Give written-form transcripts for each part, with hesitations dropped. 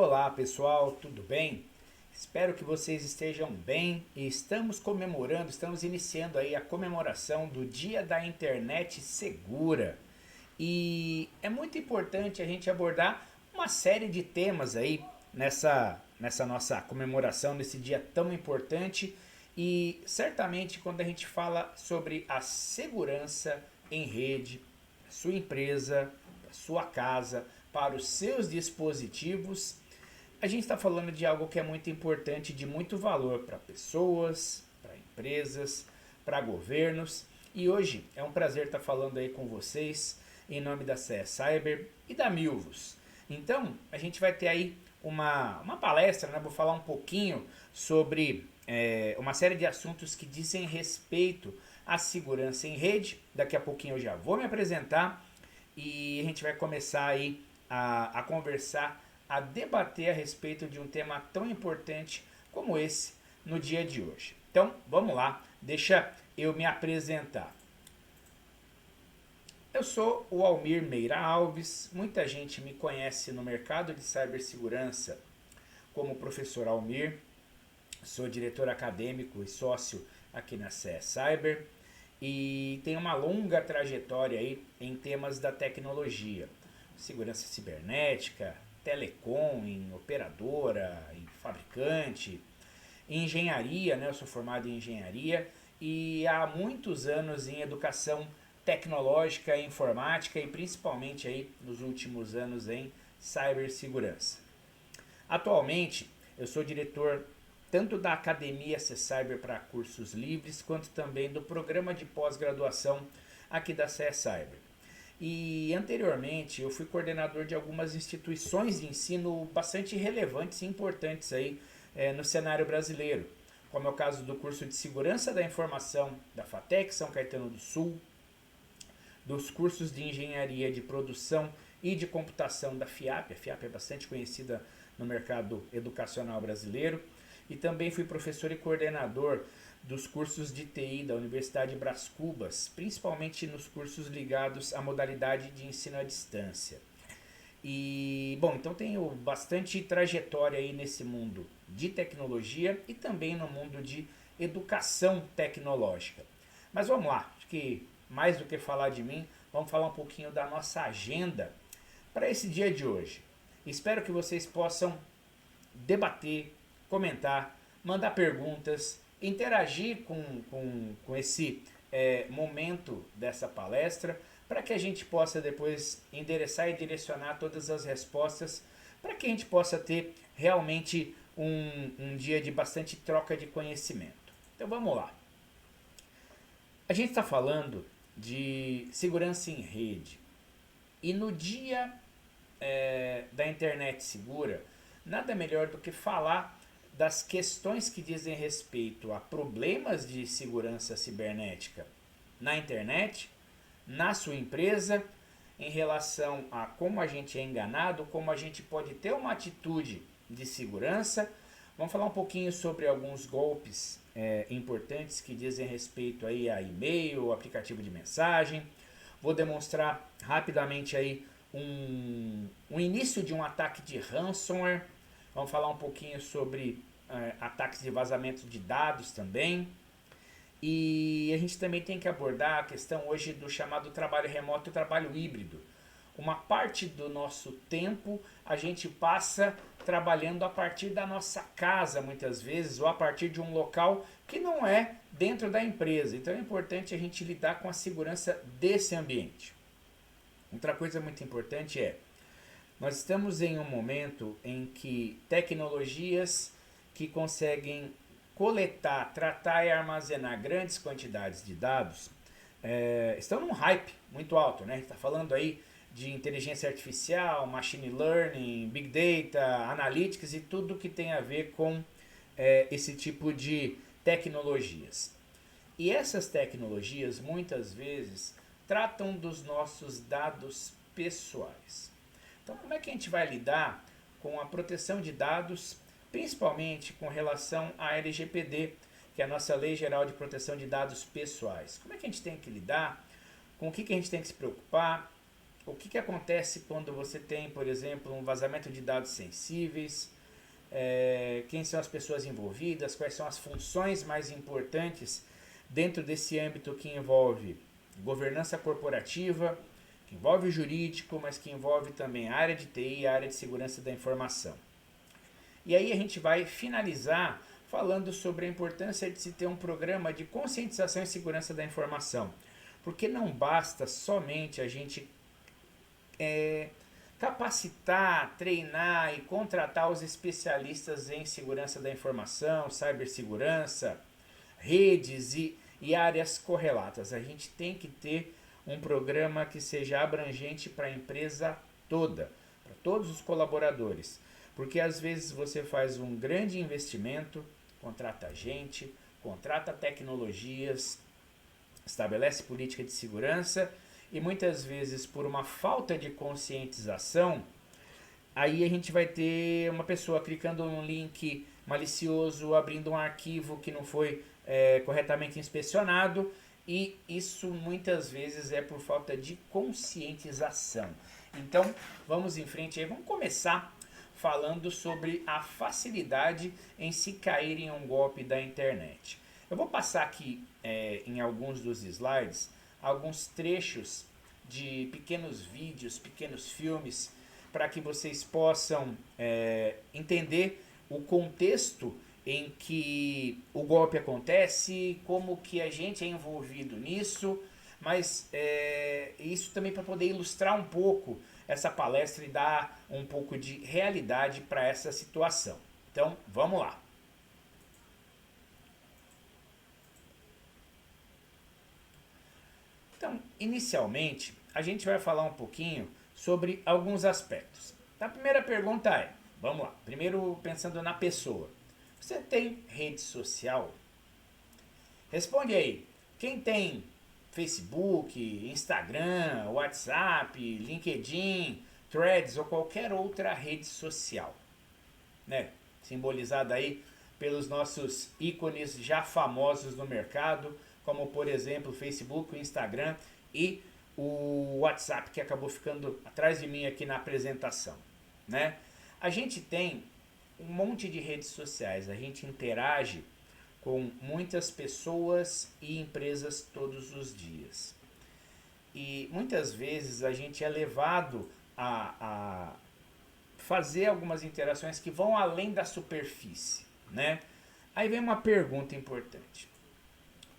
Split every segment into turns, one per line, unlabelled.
Olá pessoal, tudo bem? Espero que vocês estejam bem e estamos iniciando aí a comemoração do Dia da Internet Segura. E é muito importante a gente abordar uma série de temas aí nessa nossa comemoração, nesse dia tão importante. E certamente quando a gente fala sobre a segurança em rede, sua empresa, sua casa, para os seus dispositivos, a gente está falando de algo que é muito importante, de muito valor para pessoas, para empresas, para governos. E hoje é um prazer estar falando aí com vocês em nome da CE Cyber e da Milvus. Então, a gente vai ter aí uma palestra, né? Vou falar um pouquinho sobre uma série de assuntos que dizem respeito à segurança em rede. Daqui a pouquinho eu já vou me apresentar e a gente vai começar aí a conversar, a debater a respeito de um tema tão importante como esse no dia de hoje. Então, vamos lá, deixa eu me apresentar. Eu sou o Almir Meira Alves, muita gente me conhece no mercado de cibersegurança como professor Almir, sou diretor acadêmico e sócio aqui na CE Cyber e tenho uma longa trajetória aí em temas da tecnologia, segurança cibernética, telecom, em operadora, em fabricante, em engenharia, né? Eu sou formado em engenharia e há muitos anos em educação tecnológica e informática e principalmente aí nos últimos anos em cibersegurança. Atualmente eu sou diretor tanto da Academia C Cyber para cursos livres quanto também do programa de pós-graduação aqui da CE Cyber. E anteriormente eu fui coordenador de algumas instituições de ensino bastante relevantes e importantes aí no cenário brasileiro, como é o caso do curso de Segurança da Informação da FATEC São Caetano do Sul, dos cursos de Engenharia de Produção e de Computação da FIAP. A FIAP é bastante conhecida no mercado educacional brasileiro. E também fui professor e coordenador dos cursos de TI da Universidade Brás Cubas, principalmente nos cursos ligados à modalidade de ensino à distância. E, bom, então tenho bastante trajetória aí nesse mundo de tecnologia e também no mundo de educação tecnológica. Mas vamos lá, acho que mais do que falar de mim, vamos falar um pouquinho da nossa agenda para esse dia de hoje. Espero que vocês possam debater, comentar, mandar perguntas, interagir com esse momento dessa palestra, para que a gente possa depois endereçar e direcionar todas as respostas, para que a gente possa ter realmente um dia de bastante troca de conhecimento. Então vamos lá. A gente está falando de segurança em rede. E no dia da internet segura, nada melhor do que falar das questões que dizem respeito a problemas de segurança cibernética na internet, na sua empresa, em relação a como a gente é enganado, como a gente pode ter uma atitude de segurança. Vamos falar um pouquinho sobre alguns golpes importantes que dizem respeito aí a e-mail, aplicativo de mensagem. Vou demonstrar rapidamente aí um início de um ataque de ransomware. Vamos falar um pouquinho sobre ataques de vazamento de dados também. E a gente também tem que abordar a questão hoje do chamado trabalho remoto e trabalho híbrido. Uma parte do nosso tempo a gente passa trabalhando a partir da nossa casa muitas vezes, ou a partir de um local que não é dentro da empresa. Então é importante a gente lidar com a segurança desse ambiente. Outra coisa muito importante nós estamos em um momento em que tecnologias que conseguem coletar, tratar e armazenar grandes quantidades de dados estão num hype muito alto, né? A gente está falando aí de inteligência artificial, machine learning, big data, analytics e tudo que tem a ver com esse tipo de tecnologias. E essas tecnologias muitas vezes tratam dos nossos dados pessoais. Então, como é que a gente vai lidar com a proteção de dados, principalmente com relação à LGPD, que é a nossa Lei Geral de Proteção de Dados Pessoais? Como é que a gente tem que lidar? Com o que a gente tem que se preocupar? o que acontece quando você tem, por exemplo, um vazamento de dados sensíveis, quem são as pessoas envolvidas, quais são as funções mais importantes dentro desse âmbito que envolve governança corporativa, que envolve o jurídico, mas que envolve também a área de TI e a área de segurança da informação. E aí a gente vai finalizar falando sobre a importância de se ter um programa de conscientização e segurança da informação. Porque não basta somente a gente capacitar, treinar e contratar os especialistas em segurança da informação, cibersegurança, redes e áreas correlatas. A gente tem que ter um programa que seja abrangente para a empresa toda, para todos os colaboradores. Porque às vezes você faz um grande investimento, contrata gente, contrata tecnologias, estabelece política de segurança e muitas vezes por uma falta de conscientização, aí a gente vai ter uma pessoa clicando num link malicioso, abrindo um arquivo que não foi corretamente inspecionado, e isso muitas vezes é por falta de conscientização. Então vamos em frente aí, vamos começar falando sobre a facilidade em se cair em um golpe da internet. Eu vou passar aqui em alguns dos slides alguns trechos de pequenos vídeos, pequenos filmes, para que vocês possam entender o contexto em que o golpe acontece, como que a gente é envolvido nisso, mas isso também para poder ilustrar um pouco essa palestra e dar um pouco de realidade para essa situação. Então, vamos lá. Então, inicialmente, a gente vai falar um pouquinho sobre alguns aspectos. A primeira pergunta é, vamos lá, primeiro pensando na pessoa. Você tem rede social? Responde aí, quem tem Facebook, Instagram, WhatsApp, LinkedIn, Threads ou qualquer outra rede social, né? Simbolizada aí pelos nossos ícones já famosos no mercado, como por exemplo o Facebook, o Instagram e o WhatsApp, que acabou ficando atrás de mim aqui na apresentação, né? A gente tem um monte de redes sociais, a gente interage com muitas pessoas e empresas todos os dias. E muitas vezes a gente é levado a fazer algumas interações que vão além da superfície, né? Aí vem uma pergunta importante.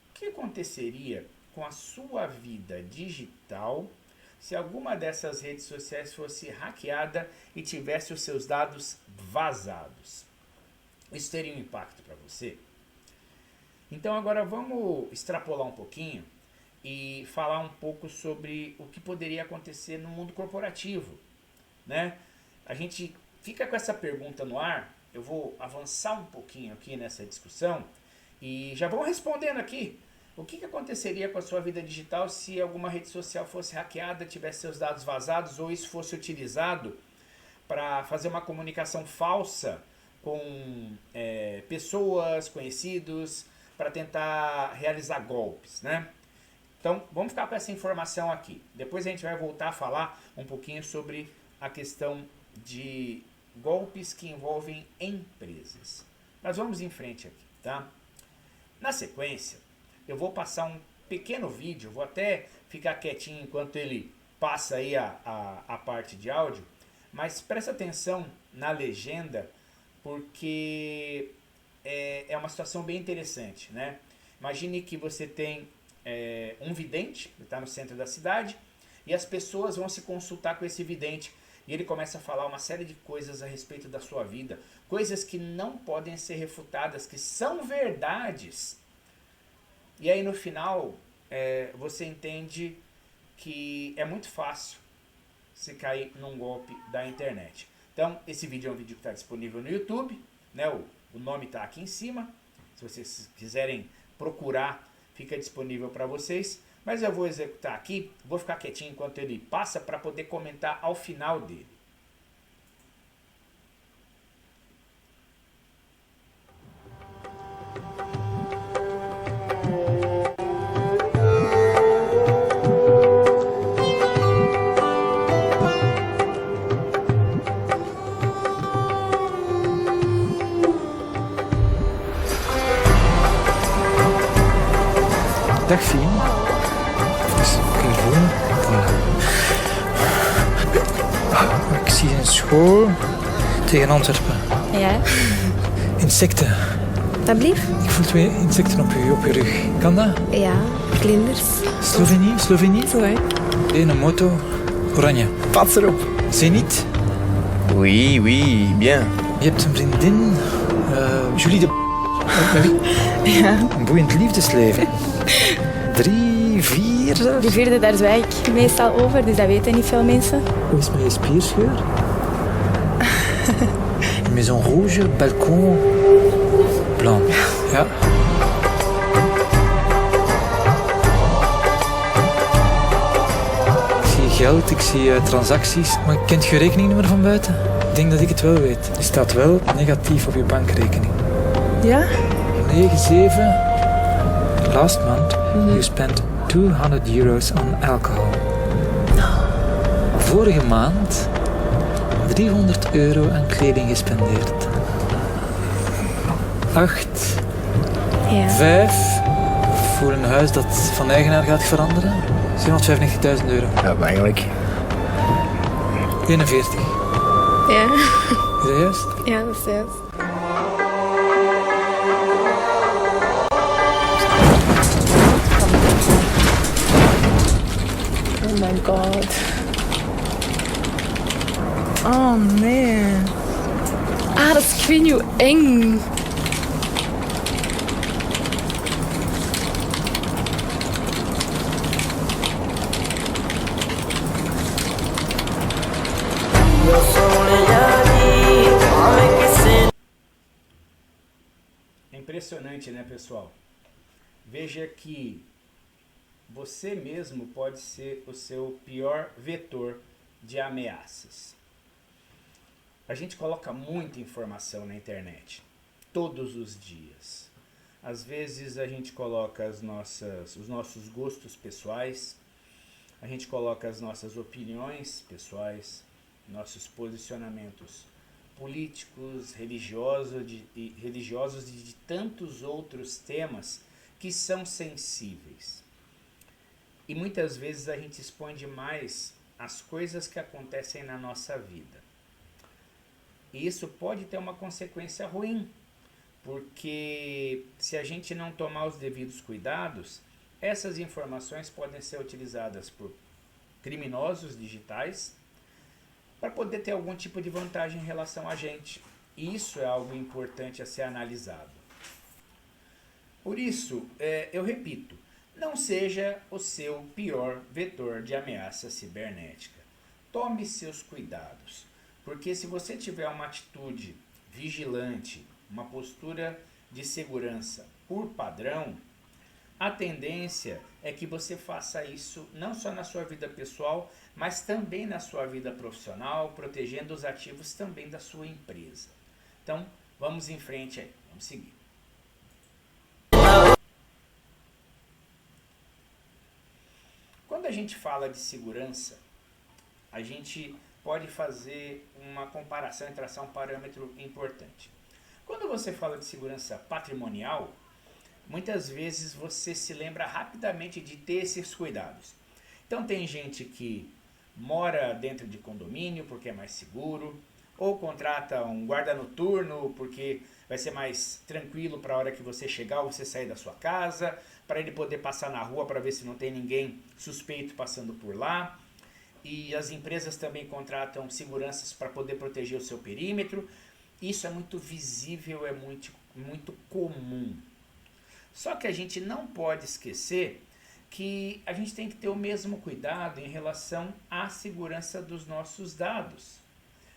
O que aconteceria com a sua vida digital se alguma dessas redes sociais fosse hackeada e tivesse os seus dados vazados? Isso teria um impacto para você? Então agora vamos extrapolar um pouquinho e falar um pouco sobre o que poderia acontecer no mundo corporativo, né? A gente fica com essa pergunta no ar, eu vou avançar um pouquinho aqui nessa discussão e já vão respondendo aqui. O que aconteceria com a sua vida digital se alguma rede social fosse hackeada, tivesse seus dados vazados ou isso fosse utilizado para fazer uma comunicação falsa com pessoas, conhecidos, para tentar realizar golpes, né? Então, vamos ficar com essa informação aqui. Depois a gente vai voltar a falar um pouquinho sobre a questão de golpes que envolvem empresas. Mas vamos em frente aqui, tá? Na sequência, eu vou passar um pequeno vídeo, vou até ficar quietinho enquanto ele passa aí a parte de áudio, mas presta atenção na legenda, porque é uma situação bem interessante, né? Imagine que você tem um vidente, que está no centro da cidade, e as pessoas vão se consultar com esse vidente, e ele começa a falar uma série de coisas a respeito da sua vida, coisas que não podem ser refutadas, que são verdades. E aí no final, você entende que é muito fácil se cair num golpe da internet. Então, esse vídeo é um vídeo que está disponível no YouTube, né? O nome está aqui em cima. Se vocês quiserem procurar, fica disponível para vocês. Mas eu vou executar aqui, vou ficar quietinho enquanto ele passa para poder comentar ao final dele.
Dag Fien. Dus gewoon. Ik zie een school tegen Antwerpen.
Ja,
Insecten.
alsjeblieft.
Ik voel 2 insecten op je rug. Kan dat?
Ja, vlinders.
Slovenië?
Zo, hè.
Een moto. Oranje.
Pas erop.
Zenit.
Oui, oui, bien.
Je hebt een vriendin. Julie de... Met wie?
Ja.
Een boeiend liefdesleven. 3, 4 zelfs.
De vierde, daar zwijg ik meestal over, dus dat weten niet veel mensen.
Hoe is met je spierscheur? Maison rouge, balcon blanc. Ja. Ik zie geld, ik zie transacties. Maar kent je rekeningnummer van buiten? Ik denk dat ik het wel weet. Die staat wel negatief op je bankrekening.
Ja?
9-7. Last month you spent €200 on alcohol. Vorige maand €300 aan kleding gespendeerd. 8,
Ja.
5 voor een huis dat van eigenaar gaat veranderen. €795.000.
Ja, maar eigenlijk.
41.
Ja.
Is dat juist?
Ja, dat is juist. Oh my god. Oh nee. Ah, dat is, ik weet niet hoe eng.
É impressionante, né, pessoal? Veja que você mesmo pode ser o seu pior vetor de ameaças. A gente coloca muita informação na internet, todos os dias. Às vezes a gente coloca os nossos gostos pessoais, a gente coloca as nossas opiniões pessoais, nossos posicionamentos políticos, religiosos e de tantos outros temas que são sensíveis. E muitas vezes a gente expõe demais as coisas que acontecem na nossa vida. E isso pode ter uma consequência ruim, porque se a gente não tomar os devidos cuidados, essas informações podem ser utilizadas por criminosos digitais para poder ter algum tipo de vantagem em relação a gente. E isso é algo importante a ser analisado. Por isso, eu repito, não seja o seu pior vetor de ameaça cibernética. Tome seus cuidados, porque se você tiver uma atitude vigilante, uma postura de segurança por padrão, a tendência é que você faça isso não só na sua vida pessoal, mas também na sua vida profissional, protegendo os ativos também da sua empresa. Então, vamos em frente aí, vamos seguir. Quando a gente fala de segurança, a gente pode fazer uma comparação e traçar um parâmetro importante. Quando você fala de segurança patrimonial, muitas vezes você se lembra rapidamente de ter esses cuidados. Então tem gente que mora dentro de condomínio porque é mais seguro, ou contrata um guarda noturno porque vai ser mais tranquilo para a hora que você chegar ou você sair da sua casa, para ele poder passar na rua para ver se não tem ninguém suspeito passando por lá. E as empresas também contratam seguranças para poder proteger o seu perímetro. Isso é muito visível, é muito comum. Só que a gente não pode esquecer que a gente tem que ter o mesmo cuidado em relação à segurança dos nossos dados.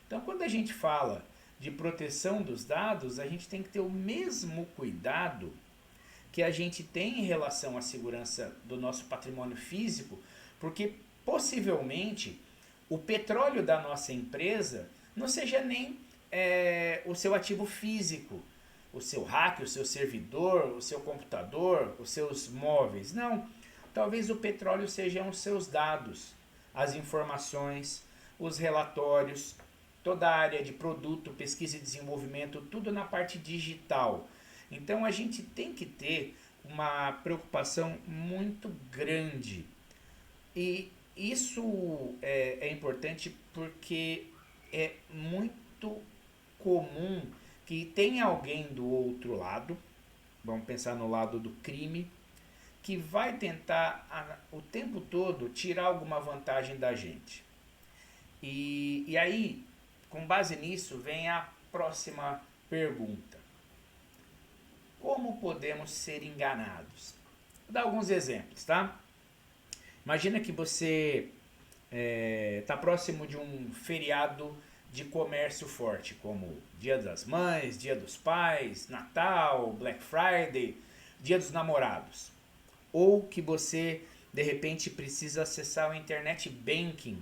Então, quando a gente fala de proteção dos dados, a gente tem que ter o mesmo cuidado que a gente tem em relação à segurança do nosso patrimônio físico, porque possivelmente o petróleo da nossa empresa não seja nem o seu ativo físico, o seu rack, o seu servidor, o seu computador, os seus móveis. Não, talvez o petróleo sejam os seus dados, as informações, os relatórios, toda a área de produto, pesquisa e desenvolvimento, tudo na parte digital. Então a gente tem que ter uma preocupação muito grande. E isso é importante porque é muito comum que tenha alguém do outro lado, vamos pensar no lado do crime, que vai tentar o tempo todo tirar alguma vantagem da gente. E aí, com base nisso, vem a próxima pergunta. Como podemos ser enganados? Vou dar alguns exemplos, tá? Imagina que você está próximo de um feriado de comércio forte, como Dia das Mães, Dia dos Pais, Natal, Black Friday, Dia dos Namorados. Ou que você, de repente, precisa acessar o Internet Banking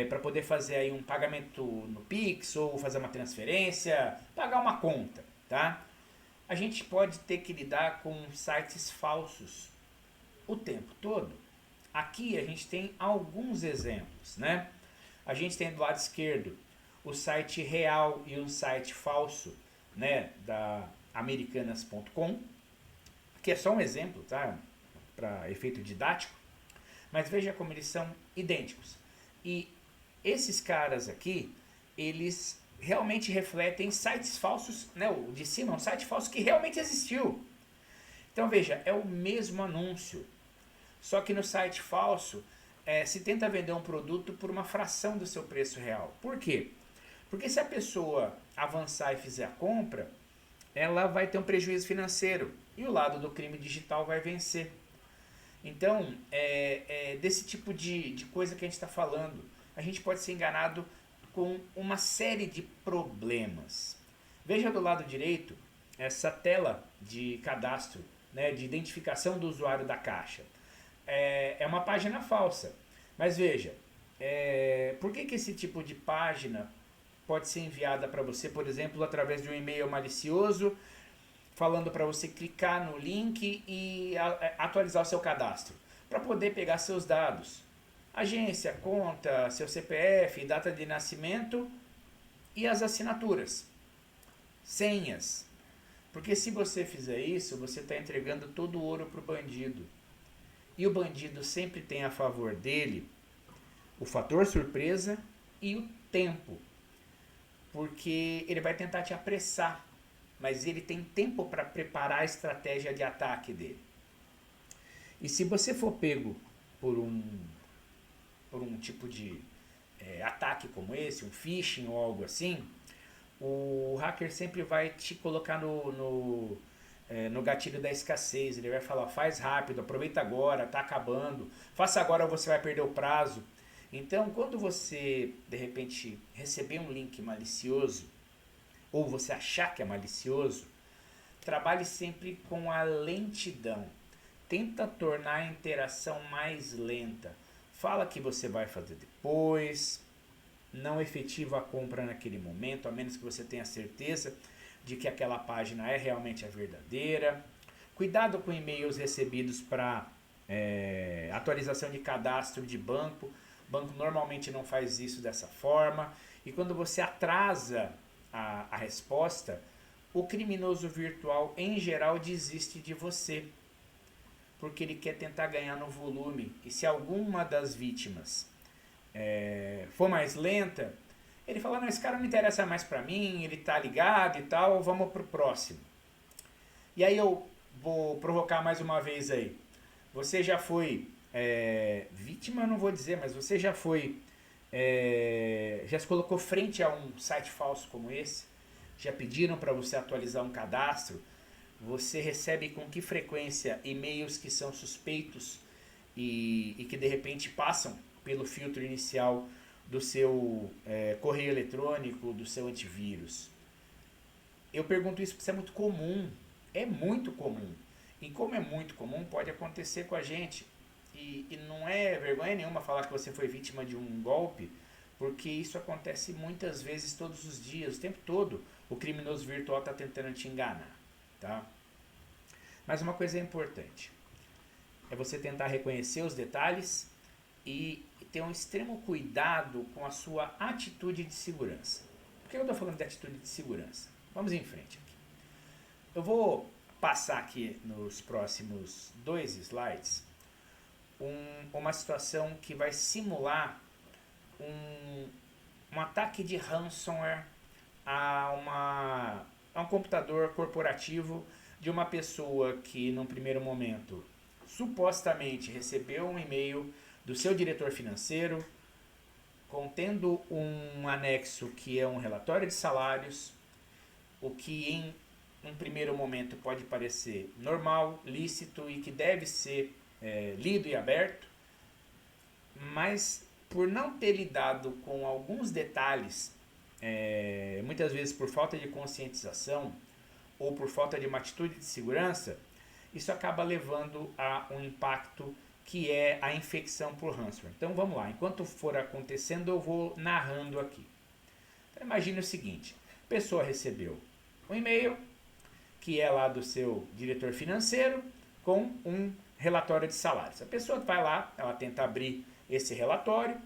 para poder fazer aí um pagamento no Pix, ou fazer uma transferência, pagar uma conta, tá? A gente pode ter que lidar com sites falsos o tempo todo. Aqui a gente tem alguns exemplos, né? A gente tem do lado esquerdo o site real e um site falso, né, da americanas.com, que é só um exemplo, tá? Para efeito didático, mas veja como eles são idênticos. E esses caras aqui, eles realmente refletem sites falsos, né? O de cima é um site falso que realmente existiu. Então veja, é o mesmo anúncio, só que no site falso se tenta vender um produto por uma fração do seu preço real. Por quê? Porque se a pessoa avançar e fizer a compra, ela vai ter um prejuízo financeiro e o lado do crime digital vai vencer. Então, é desse tipo de coisa que a gente está falando. A gente pode ser enganado com uma série de problemas. Veja do lado direito essa tela de cadastro, né, de identificação do usuário da Caixa. É uma página falsa. Mas veja, por que esse tipo de página pode ser enviada para você, por exemplo, através de um e-mail malicioso, falando para você clicar no link e atualizar o seu cadastro, para poder pegar seus dados, agência, conta, seu CPF, data de nascimento e as assinaturas, senhas. Porque se você fizer isso, você está entregando todo o ouro para o bandido. E o bandido sempre tem a favor dele o fator surpresa e o tempo. Porque ele vai tentar te apressar, mas ele tem tempo para preparar a estratégia de ataque dele. E se você for pego por um tipo de ataque como esse, um phishing ou algo assim, o hacker sempre vai te colocar no gatilho da escassez. Ele vai falar, faz rápido, aproveita agora, está acabando, faça agora ou você vai perder o prazo. Então, quando você, de repente, receber um link malicioso, ou você achar que é malicioso, trabalhe sempre com a lentidão. Tenta tornar a interação mais lenta. Fala que você vai fazer depois, não efetiva a compra naquele momento, a menos que você tenha certeza de que aquela página é realmente a verdadeira. Cuidado com e-mails recebidos para atualização de cadastro de banco. O banco normalmente não faz isso dessa forma. E quando você atrasa a resposta, o criminoso virtual, em geral, desiste de você. Porque ele quer tentar ganhar no volume. E se alguma das vítimas for mais lenta, ele fala, não, esse cara não interessa mais pra mim, ele tá ligado e tal, vamos pro próximo. E aí eu vou provocar mais uma vez aí. Você já foi vítima, não vou dizer, mas você já foi, já se colocou frente a um site falso como esse? Já pediram para você atualizar um cadastro? Você recebe com que frequência e-mails que são suspeitos e que de repente passam pelo filtro inicial do seu correio eletrônico, do seu antivírus? Eu pergunto isso porque isso é muito comum. É muito comum. E como é muito comum, pode acontecer com a gente. E não é vergonha nenhuma falar que você foi vítima de um golpe, porque isso acontece muitas vezes, todos os dias, o tempo todo. O criminoso virtual está tentando te enganar. Tá? Mas uma coisa importante é você tentar reconhecer os detalhes e ter um extremo cuidado com a sua atitude de segurança. Por que eu estou falando de atitude de segurança? Vamos em frente aqui. Eu vou passar aqui nos próximos 2 slides uma situação que vai simular um ataque de ransomware a um computador corporativo de uma pessoa que, num primeiro momento, supostamente recebeu um e-mail do seu diretor financeiro contendo um anexo que é um relatório de salários, o que em um primeiro momento pode parecer normal, lícito e que deve ser lido e aberto, mas por não ter lidado com alguns detalhes, muitas vezes por falta de conscientização ou por falta de uma atitude de segurança, isso acaba levando a um impacto que é a infecção por ransomware. Então vamos lá, enquanto for acontecendo eu vou narrando aqui. Então, imagine o seguinte, a pessoa recebeu um e-mail que é lá do seu diretor financeiro com um relatório de salários. A pessoa vai lá, ela tenta abrir esse relatório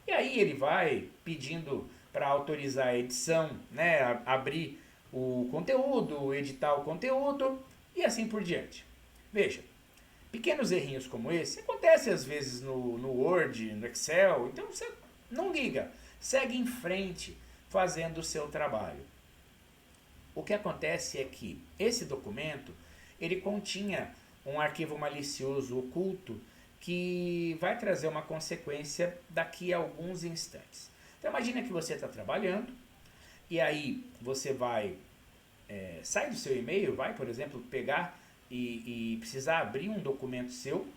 e aí ele vai pedindo para autorizar a edição, né, abrir o conteúdo, editar o conteúdo e assim por diante. Veja, pequenos errinhos como esse acontecem às vezes no Word, no Excel, então você não liga, segue em frente fazendo o seu trabalho. O que acontece é que esse documento, ele continha um arquivo malicioso oculto que vai trazer uma consequência daqui a alguns instantes. Então imagina que você está trabalhando e aí você vai, sai do seu e-mail, vai, por exemplo, pegar e precisar abrir um documento seu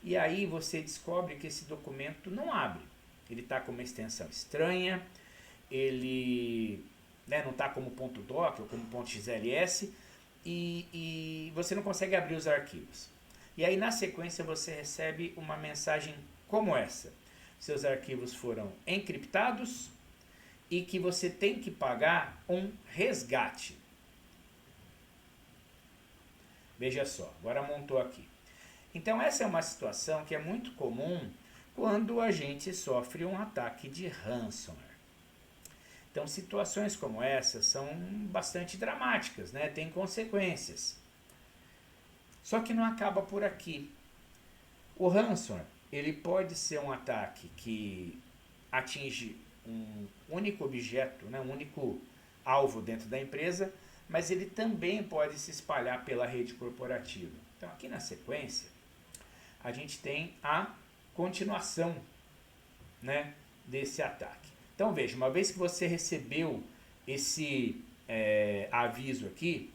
e aí você descobre que esse documento não abre. Ele está com uma extensão estranha, ele não está como .doc ou como .xls e você não consegue abrir os arquivos. E aí na sequência você recebe uma mensagem como essa. Seus arquivos foram encriptados e que você tem que pagar um resgate. Veja só, agora montou aqui. Então essa é uma situação que é muito comum quando a gente sofre um ataque de ransomware. Então situações como essa são bastante dramáticas, né? Tem consequências. Só que não acaba por aqui. O ransomware, ele pode ser um ataque que atinge um único objeto, né? Um único alvo dentro da empresa, mas ele também pode se espalhar pela rede corporativa. Então aqui na sequência, a gente tem a continuação, né, desse ataque. Então veja, uma vez que você recebeu esse aviso aqui,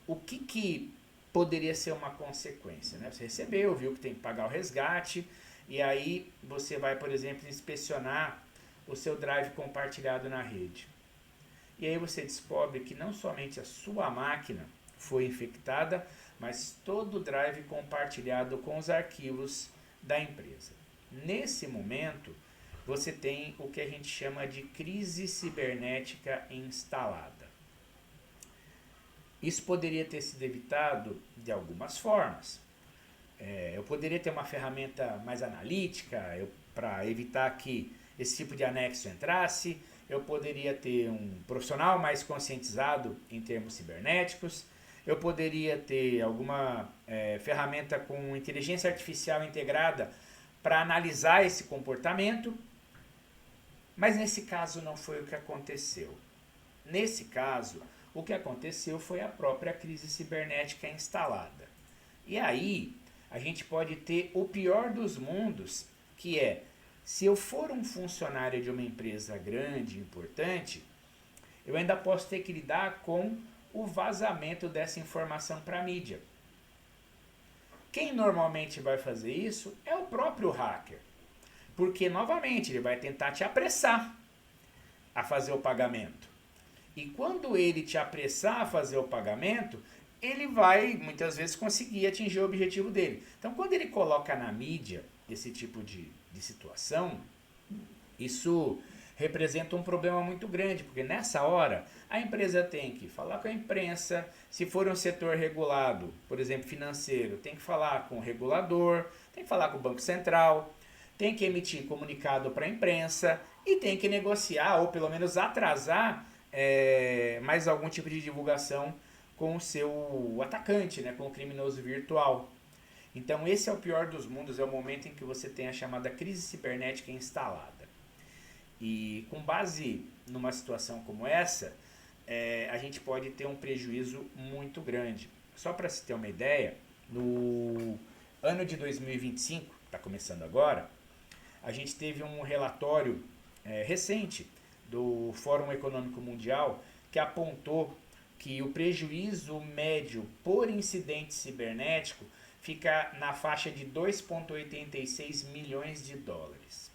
o que poderia ser uma consequência, né? Você recebeu, viu que tem que pagar o resgate, e aí você vai, por exemplo, inspecionar o seu drive compartilhado na rede. E aí você descobre que não somente a sua máquina foi infectada, mas todo o drive compartilhado com os arquivos da empresa. Nesse momento, você tem o que a gente chama de crise cibernética instalada. Isso poderia ter sido evitado de algumas formas. Eu poderia ter uma ferramenta mais analítica para evitar que esse tipo de anexo entrasse. Eu poderia ter um profissional mais conscientizado em termos cibernéticos. Eu poderia ter alguma ferramenta com inteligência artificial integrada para analisar esse comportamento. Mas nesse caso não foi o que aconteceu. Nesse caso, o que aconteceu foi a própria crise cibernética instalada. E aí, a gente pode ter o pior dos mundos, que é, se eu for um funcionário de uma empresa grande, importante, eu ainda posso ter que lidar com o vazamento dessa informação para a mídia. Quem normalmente vai fazer isso é o próprio hacker. Porque, novamente, ele vai tentar te apressar a fazer o pagamento. E quando ele te apressar a fazer o pagamento, ele vai, muitas vezes, conseguir atingir o objetivo dele. Então, quando ele coloca na mídia esse tipo de situação, isso representa um problema muito grande, porque nessa hora a empresa tem que falar com a imprensa, se for um setor regulado, por exemplo, financeiro, tem que falar com o regulador, tem que falar com o Banco Central, tem que emitir comunicado para a imprensa e tem que negociar ou pelo menos atrasar mais algum tipo de divulgação com o seu atacante, né, com o criminoso virtual. Então esse é o pior dos mundos, é o momento em que você tem a chamada crise cibernética instalada. E com base numa situação como essa, a gente pode ter um prejuízo muito grande. Só para se ter uma ideia, no ano de 2025, está começando agora, a gente teve um relatório recente do Fórum Econômico Mundial que apontou que o prejuízo médio por incidente cibernético fica na faixa de 2,86 milhões de dólares.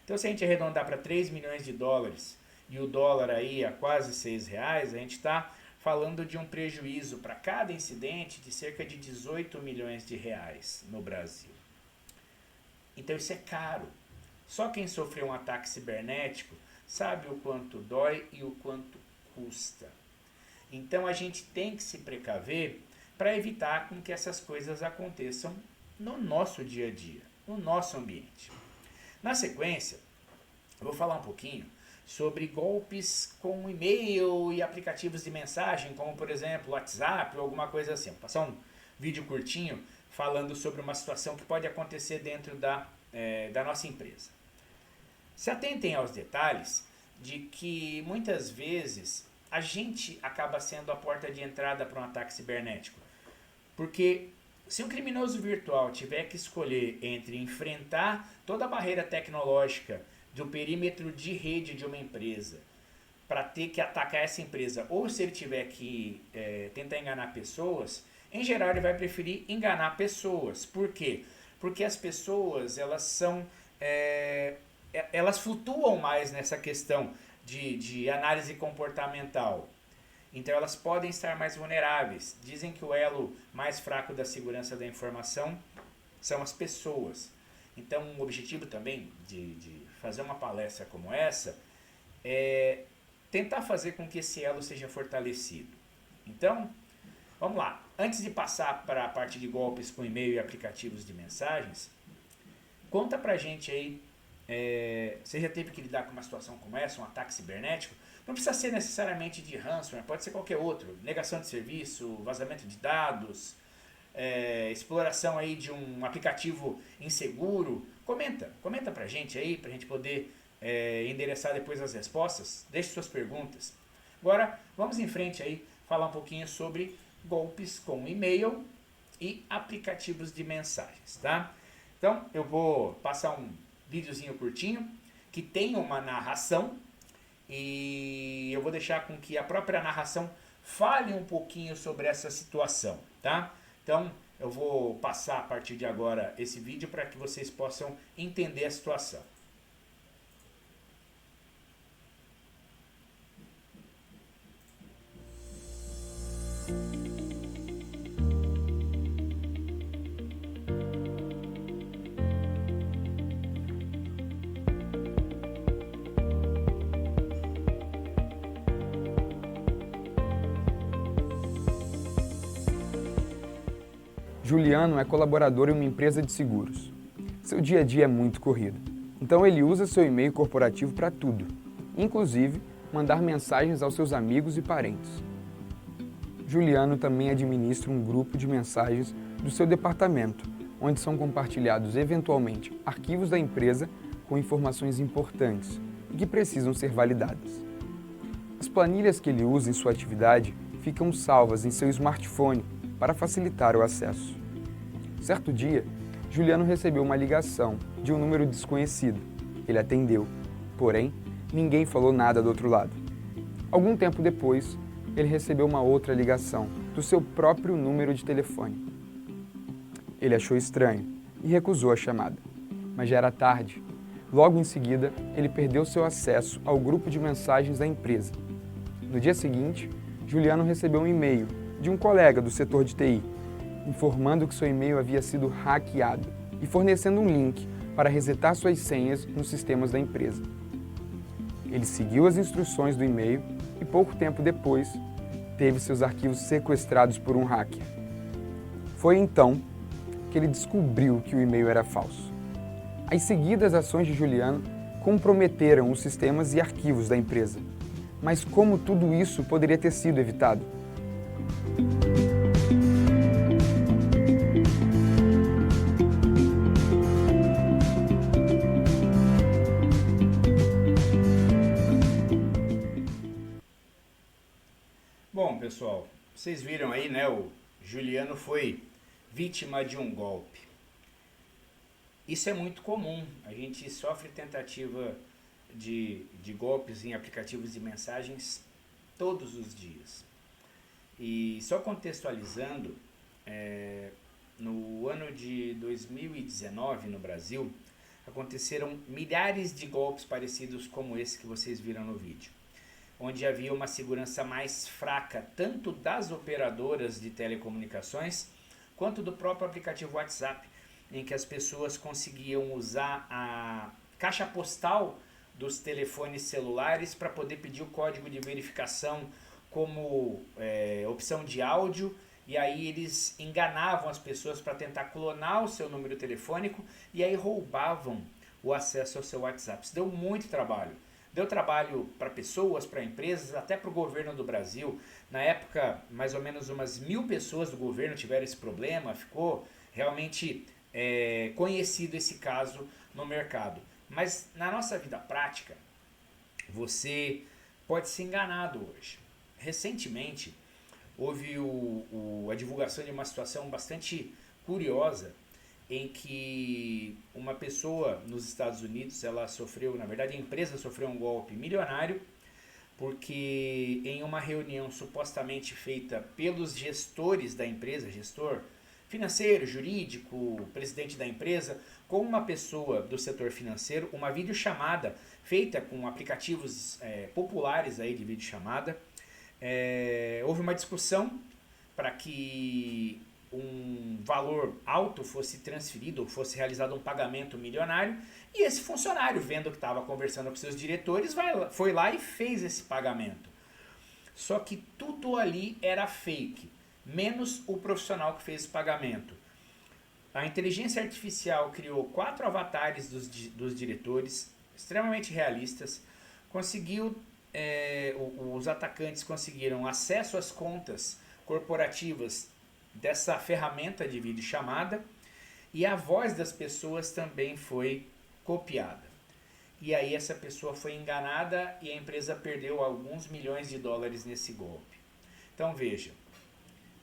Então, se a gente arredondar para 3 milhões de dólares e o dólar aí a quase R$6, a gente está falando de um prejuízo para cada incidente de cerca de 18 milhões de reais no Brasil. Então, isso é caro. Só quem sofreu um ataque cibernético sabe o quanto dói e o quanto custa. Então, a gente tem que se precaver para evitar com que essas coisas aconteçam no nosso dia a dia, no nosso ambiente. Na sequência, eu vou falar um pouquinho sobre golpes com e-mail e aplicativos de mensagem, como por exemplo o WhatsApp ou alguma coisa assim. Vou passar um vídeo curtinho falando sobre uma situação que pode acontecer dentro da nossa empresa. Se atentem aos detalhes de que muitas vezes a gente acaba sendo a porta de entrada para um ataque cibernético. Porque se um criminoso virtual tiver que escolher entre enfrentar toda a barreira tecnológica do perímetro de rede de uma empresa para ter que atacar essa empresa, ou se ele tiver que tentar enganar pessoas, em geral ele vai preferir enganar pessoas. Por quê? Porque as pessoas elas flutuam mais nessa questão de análise comportamental. Então elas podem estar mais vulneráveis. Dizem que o elo mais fraco da segurança da informação são as pessoas. Então o objetivo também de fazer uma palestra como essa é tentar fazer com que esse elo seja fortalecido. Então, vamos lá. Antes de passar para a parte de golpes com e-mail e aplicativos de mensagens, conta pra gente aí, você já teve que lidar com uma situação como essa, um ataque cibernético? Não precisa ser necessariamente de ransomware, pode ser qualquer outro. Negação de serviço, vazamento de dados, exploração aí de um aplicativo inseguro. Comenta pra gente aí, pra gente poder endereçar depois as respostas. Deixe suas perguntas. Agora, vamos em frente aí, falar um pouquinho sobre golpes com e-mail e aplicativos de mensagens, tá? Então, eu vou passar um videozinho curtinho que tem uma narração e eu vou deixar com que a própria narração fale um pouquinho sobre essa situação, tá? Então, eu vou passar a partir de agora esse vídeo para que vocês possam entender a situação.
Juliano é colaborador em uma empresa de seguros. Seu dia a dia é muito corrido, então ele usa seu e-mail corporativo para tudo, inclusive mandar mensagens aos seus amigos e parentes. Juliano também administra um grupo de mensagens do seu departamento, onde são compartilhados eventualmente arquivos da empresa com informações importantes e que precisam ser validadas. As planilhas que ele usa em sua atividade ficam salvas em seu smartphone para facilitar o acesso. Certo dia, Juliano recebeu uma ligação de um número desconhecido. Ele atendeu, porém, ninguém falou nada do outro lado. Algum tempo depois, ele recebeu uma outra ligação do seu próprio número de telefone. Ele achou estranho e recusou a chamada, mas já era tarde. Logo em seguida, ele perdeu seu acesso ao grupo de mensagens da empresa. No dia seguinte, Juliano recebeu um e-mail de um colega do setor de TI, informando que seu e-mail havia sido hackeado e fornecendo um link para resetar suas senhas nos sistemas da empresa. Ele seguiu as instruções do e-mail e pouco tempo depois teve seus arquivos sequestrados por um hacker. Foi então que ele descobriu que o e-mail era falso. As seguidas ações de Juliano comprometeram os sistemas e arquivos da empresa. Mas como tudo isso poderia ter sido evitado?
Bom, pessoal, vocês viram aí, né? O Juliano foi vítima de um golpe. Isso é muito comum. A gente sofre tentativa de golpes em aplicativos de mensagens todos os dias. E só contextualizando, no ano de 2019 no Brasil, aconteceram milhares de golpes parecidos como esse que vocês viram no vídeo, onde havia uma segurança mais fraca tanto das operadoras de telecomunicações quanto do próprio aplicativo WhatsApp, em que as pessoas conseguiam usar a caixa postal dos telefones celulares para poder pedir o código de verificação como opção de áudio, e aí eles enganavam as pessoas para tentar clonar o seu número telefônico e aí roubavam o acesso ao seu WhatsApp. Isso deu muito trabalho. Deu trabalho para pessoas, para empresas, até para o governo do Brasil. Na época, mais ou menos umas 1.000 pessoas do governo tiveram esse problema. Ficou realmente conhecido esse caso no mercado. Mas na nossa vida prática, você pode ser enganado hoje. Recentemente, houve a divulgação de uma situação bastante curiosa em que uma pessoa nos Estados Unidos, ela sofreu, na verdade a empresa sofreu um golpe milionário, porque em uma reunião supostamente feita pelos gestores da empresa, gestor financeiro, jurídico, presidente da empresa, com uma pessoa do setor financeiro, uma videochamada feita com aplicativos populares aí de videochamada, houve uma discussão para que um valor alto fosse transferido, ou fosse realizado um pagamento milionário, e esse funcionário, vendo que estava conversando com seus diretores, foi lá e fez esse pagamento. Só que tudo ali era fake, menos o profissional que fez o pagamento. A inteligência artificial criou 4 avatares dos diretores, extremamente realistas, os atacantes conseguiram acesso às contas corporativas dessa ferramenta de videochamada, e a voz das pessoas também foi copiada. E aí essa pessoa foi enganada e a empresa perdeu alguns milhões de dólares nesse golpe. Então veja,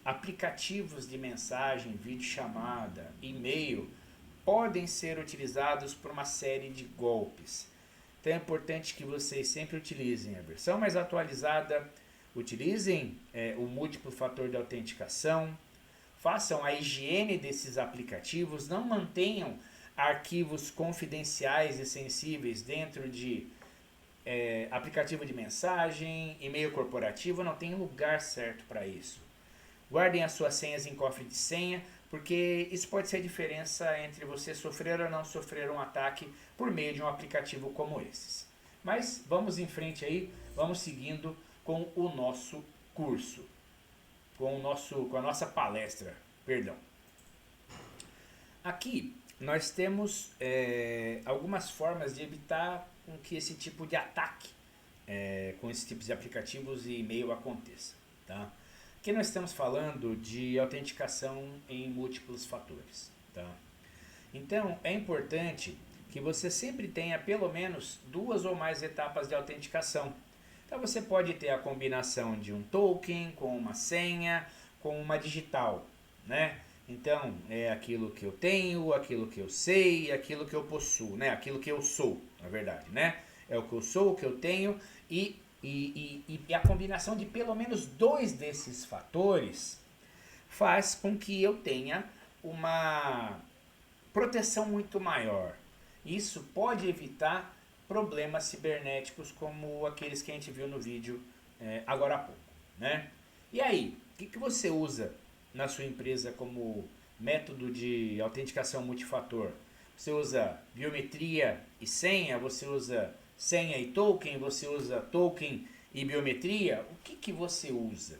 aplicativos de mensagem, videochamada, e-mail podem ser utilizados por uma série de golpes. Então é importante que vocês sempre utilizem a versão mais atualizada, utilizem o múltiplo fator de autenticação, façam a higiene desses aplicativos, não mantenham arquivos confidenciais e sensíveis dentro de aplicativo de mensagem, e-mail corporativo, não tem lugar certo para isso. Guardem as suas senhas em cofre de senha, porque isso pode ser a diferença entre você sofrer ou não sofrer um ataque por meio de um aplicativo como esses. Mas vamos em frente aí, vamos seguindo com o nosso curso, com a nossa palestra, perdão. Aqui nós temos algumas formas de evitar com que esse tipo de ataque com esse tipo de aplicativos e e-mail aconteça, tá? Aqui nós estamos falando de autenticação em múltiplos fatores, tá? Então é importante que você sempre tenha pelo menos 2 ou mais etapas de autenticação. Então você pode ter a combinação de um token com uma senha, com uma digital, né? Então é aquilo que eu tenho, aquilo que eu sei, aquilo que eu possuo, né? Aquilo que eu sou, na verdade, né? É o que eu sou, o que eu tenho e a combinação de pelo menos 2 desses fatores faz com que eu tenha uma proteção muito maior. Isso pode evitar problemas cibernéticos como aqueles que a gente viu no vídeo agora há pouco, né? E aí, o que você usa na sua empresa como método de autenticação multifator? Você usa biometria e senha? Você usa senha e token? Você usa token e biometria? O que você usa?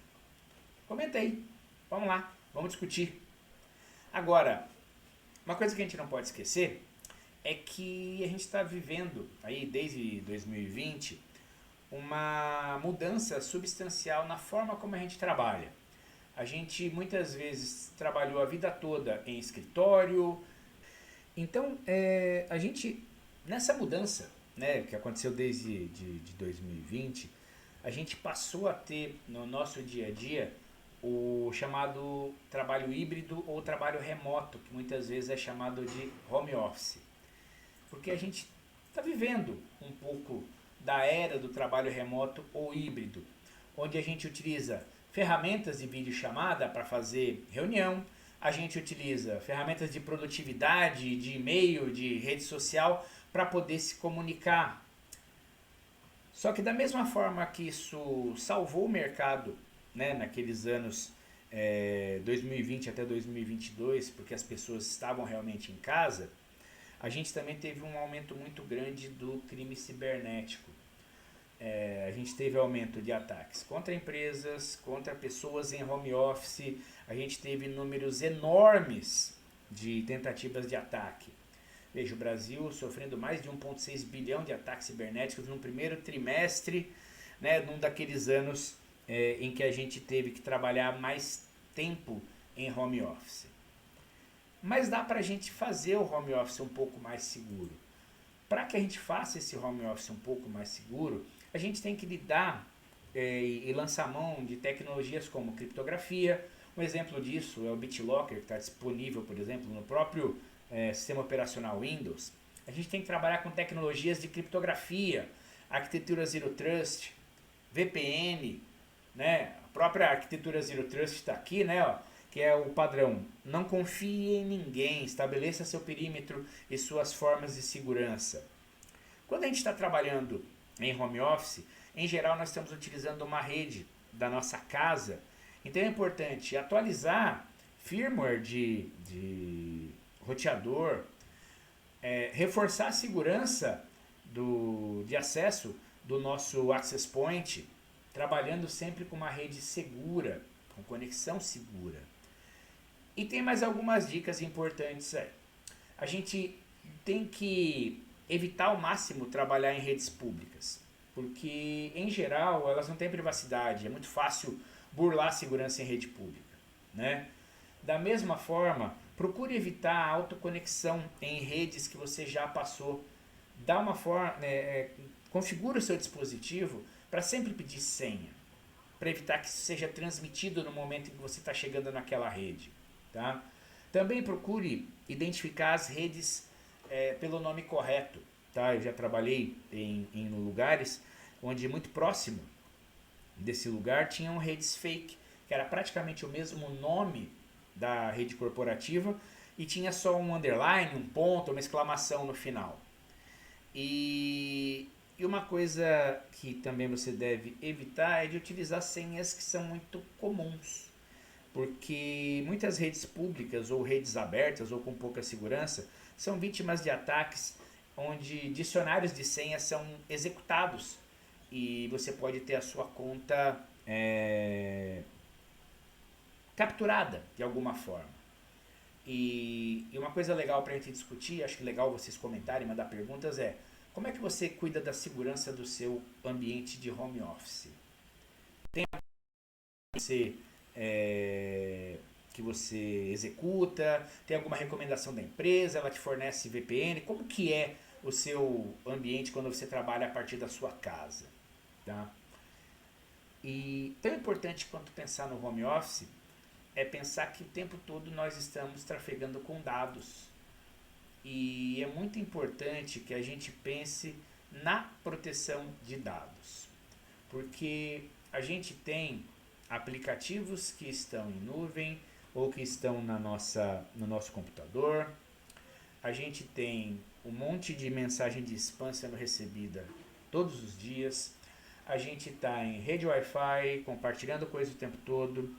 Comenta aí. Vamos lá, vamos discutir. Agora, uma coisa que a gente não pode esquecer é que a gente está vivendo aí desde 2020 uma mudança substancial na forma como a gente trabalha. A gente muitas vezes trabalhou a vida toda em escritório. Então, a gente, nessa mudança, né, que aconteceu desde de 2020, a gente passou a ter no nosso dia a dia o chamado trabalho híbrido ou trabalho remoto, que muitas vezes é chamado de home office. Porque a gente está vivendo um pouco da era do trabalho remoto ou híbrido, onde a gente utiliza ferramentas de videochamada para fazer reunião, a gente utiliza ferramentas de produtividade, de e-mail, de rede social para poder se comunicar. Só que da mesma forma que isso salvou o mercado, né, naqueles anos 2020 até 2022, porque as pessoas estavam realmente em casa, a gente também teve um aumento muito grande do crime cibernético. A gente teve aumento de ataques contra empresas, contra pessoas em home office, a gente teve números enormes de tentativas de ataque. Veja, o Brasil sofrendo mais de 1,6 bilhão de ataques cibernéticos no primeiro trimestre, né, num daqueles anos em que a gente teve que trabalhar mais tempo em home office. Mas dá para a gente fazer o home office um pouco mais seguro. Para que a gente faça esse home office um pouco mais seguro, a gente tem que lidar e lançar mão de tecnologias como criptografia. Um exemplo disso é o BitLocker, que está disponível, por exemplo, no próprio sistema operacional Windows. A gente tem que trabalhar com tecnologias de criptografia, arquitetura Zero Trust, VPN, né? A própria arquitetura Zero Trust está aqui, né? Ó, que é o padrão. Não confie em ninguém, estabeleça seu perímetro e suas formas de segurança. Quando a gente está trabalhando em home office, em geral nós estamos utilizando uma rede da nossa casa, então é importante atualizar firmware de roteador, reforçar a segurança de acesso do nosso access point, trabalhando sempre com uma rede segura, com conexão segura. E tem mais algumas dicas importantes aí. A gente tem que evitar ao máximo trabalhar em redes públicas, porque em geral elas não têm privacidade, é muito fácil burlar a segurança em rede pública, né? Da mesma forma, procure evitar a autoconexão em redes que você já passou. Dá uma forma, configura o seu dispositivo para sempre pedir senha, para evitar que isso seja transmitido no momento em que você está chegando naquela rede. Tá? Também procure identificar as redes pelo nome correto. Tá? Eu já trabalhei em lugares onde muito próximo desse lugar tinham redes fake, que era praticamente o mesmo nome da rede corporativa e tinha só um underline, um ponto, uma exclamação no final. E uma coisa que também você deve evitar é de utilizar senhas que são muito comuns, porque muitas redes públicas ou redes abertas ou com pouca segurança são vítimas de ataques onde dicionários de senhas são executados e você pode ter a sua conta capturada de alguma forma. E uma coisa legal para a gente discutir, acho que legal vocês comentarem, mandar perguntas, como é que você cuida da segurança do seu ambiente de home office? Tem que você executa? Tem alguma recomendação da empresa? Ela te fornece VPN? Como que é o seu ambiente quando você trabalha a partir da sua casa? Tá? E tão importante quanto pensar no home office é pensar que o tempo todo nós estamos trafegando com dados. E é muito importante que a gente pense na proteção de dados. Porque a gente tem aplicativos que estão em nuvem ou que estão no nosso computador. A gente tem um monte de mensagem de spam sendo recebida todos os dias. A gente está em rede Wi-Fi, compartilhando coisas o tempo todo.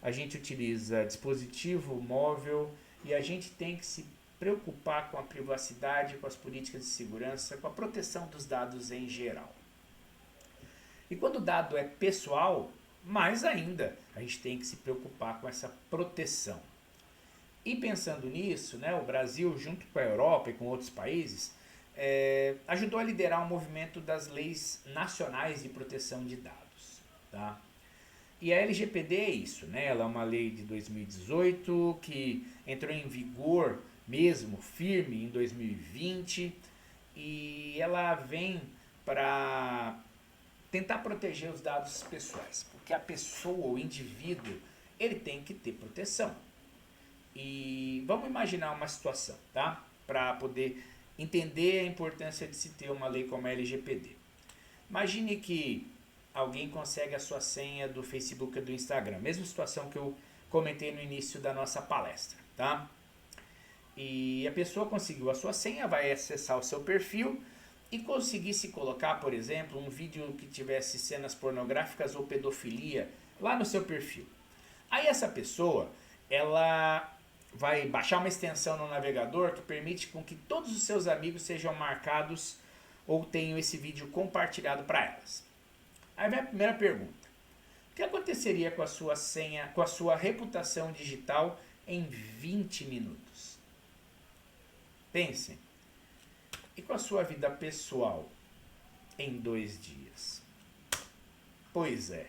A gente utiliza dispositivo móvel e a gente tem que se preocupar com a privacidade, com as políticas de segurança, com a proteção dos dados em geral. E quando o dado é pessoal, mais ainda, a gente tem que se preocupar com essa proteção. E pensando nisso, né, o Brasil, junto com a Europa e com outros países, ajudou a liderar um movimento das leis nacionais de proteção de dados. Tá? E a LGPD é isso, né? Ela é uma lei de 2018 que entrou em vigor mesmo, firme, em 2020 e ela vem para tentar proteger os dados pessoais, porque a pessoa, o indivíduo, ele tem que ter proteção. E vamos imaginar uma situação, tá? Para poder entender a importância de se ter uma lei como a LGPD. Imagine que alguém consegue a sua senha do Facebook e do Instagram, mesma situação que eu comentei no início da nossa palestra, tá? E a pessoa conseguiu a sua senha, vai acessar o seu perfil e conseguir se colocar, por exemplo, um vídeo que tivesse cenas pornográficas ou pedofilia lá no seu perfil. Aí essa pessoa, ela vai baixar uma extensão no navegador que permite com que todos os seus amigos sejam marcados ou tenham esse vídeo compartilhado para elas. Aí vem a primeira pergunta. O que aconteceria com a sua senha, com a sua reputação digital em 20 minutos? Pensem. E com a sua vida pessoal em 2 dias? Pois é.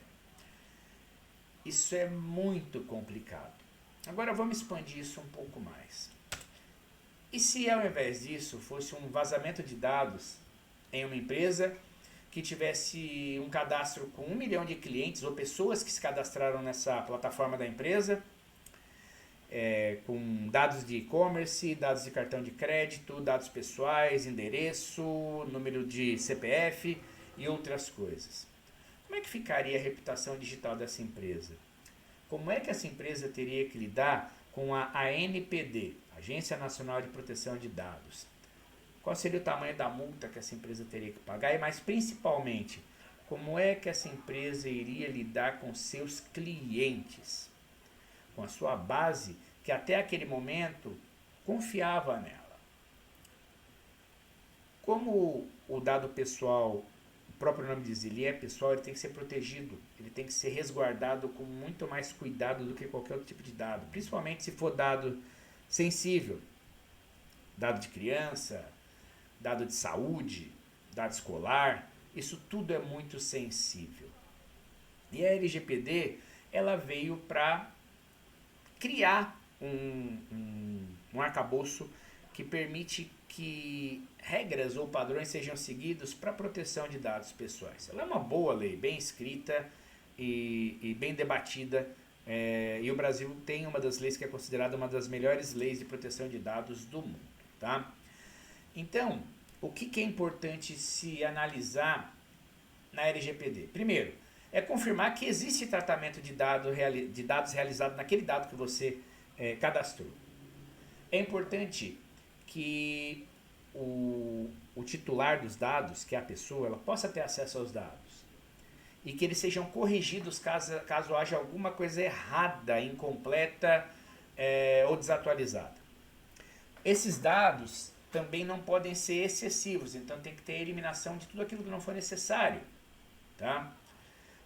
Isso é muito complicado. Agora vamos expandir isso um pouco mais. E se ao invés disso fosse um vazamento de dados em uma empresa que tivesse um cadastro com 1 milhão de clientes ou pessoas que se cadastraram nessa plataforma da empresa, com dados de e-commerce, dados de cartão de crédito, dados pessoais, endereço, número de CPF e outras coisas. Como é que ficaria a reputação digital dessa empresa? Como é que essa empresa teria que lidar com a ANPD, Agência Nacional de Proteção de Dados? Qual seria o tamanho da multa que essa empresa teria que pagar? E mais principalmente, como é que essa empresa iria lidar com seus clientes? Com a sua base que até aquele momento confiava nela. Como o dado pessoal, o próprio nome diz, ele é pessoal, ele tem que ser protegido, ele tem que ser resguardado com muito mais cuidado do que qualquer outro tipo de dado, principalmente se for dado sensível, dado de criança, dado de saúde, dado escolar, isso tudo é muito sensível. E a LGPD, ela veio para criar um arcabouço que permite que regras ou padrões sejam seguidos para a proteção de dados pessoais. Ela é uma boa lei, bem escrita e bem debatida, e o Brasil tem uma das leis que é considerada uma das melhores leis de proteção de dados do mundo. Tá? Então, o que é importante se analisar na LGPD? Primeiro, é confirmar que existe tratamento de dados realizado naquele dado que você cadastrou. É importante que o titular dos dados, que é a pessoa, ela possa ter acesso aos dados e que eles sejam corrigidos caso haja alguma coisa errada, incompleta ou desatualizada. Esses dados também não podem ser excessivos, então tem que ter eliminação de tudo aquilo que não for necessário. Tá?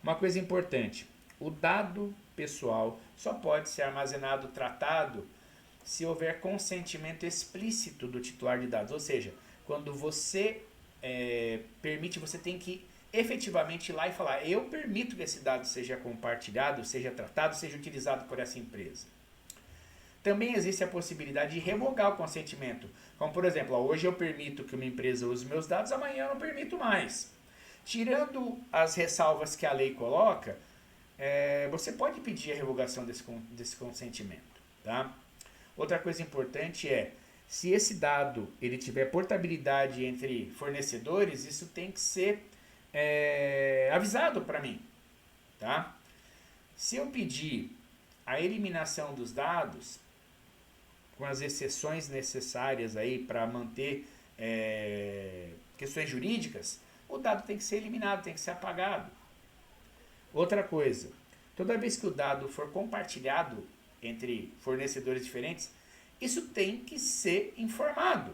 Uma coisa importante, o dado pessoal só pode ser armazenado, tratado, se houver consentimento explícito do titular de dados. Ou seja, quando você permite, você tem que efetivamente ir lá e falar: eu permito que esse dado seja compartilhado, seja tratado, seja utilizado por essa empresa. Também existe a possibilidade de revogar o consentimento. Como, por exemplo, hoje eu permito que uma empresa use meus dados, amanhã eu não permito mais. Tirando as ressalvas que a lei coloca, você pode pedir a revogação desse consentimento. Tá? Outra coisa importante é, se esse dado ele tiver portabilidade entre fornecedores, isso tem que ser avisado para mim. Tá? Se eu pedir a eliminação dos dados, com as exceções necessárias aí para manter questões jurídicas, o dado tem que ser eliminado, tem que ser apagado. Outra coisa, toda vez que o dado for compartilhado entre fornecedores diferentes, isso tem que ser informado,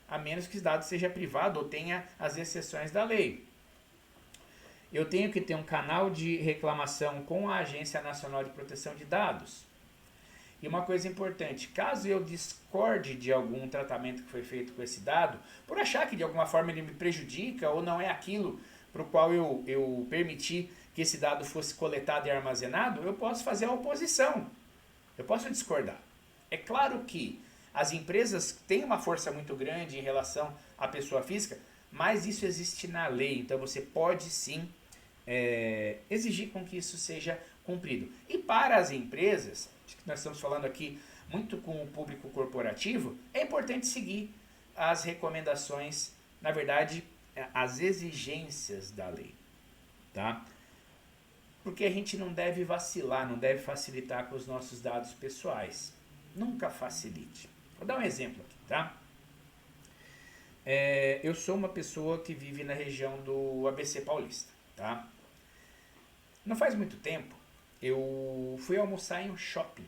a menos que esse dado seja privado ou tenha as exceções da lei. Eu tenho que ter um canal de reclamação com a Agência Nacional de Proteção de Dados. E uma coisa importante, caso eu discorde de algum tratamento que foi feito com esse dado, por achar que de alguma forma ele me prejudica ou não é aquilo para o qual eu permiti que esse dado fosse coletado e armazenado, eu posso fazer a oposição. Eu posso discordar. É claro que as empresas têm uma força muito grande em relação à pessoa física, mas isso existe na lei, então você pode sim exigir com que isso seja cumprido. E para as empresas, nós estamos falando aqui muito com o público corporativo, é importante seguir as recomendações, na verdade, as exigências da lei, tá? Porque a gente não deve vacilar, não deve facilitar com os nossos dados pessoais. Nunca facilite. Vou dar um exemplo aqui, tá? Eu sou uma pessoa que vive na região do ABC Paulista, tá? Não faz muito tempo, eu fui almoçar em um shopping.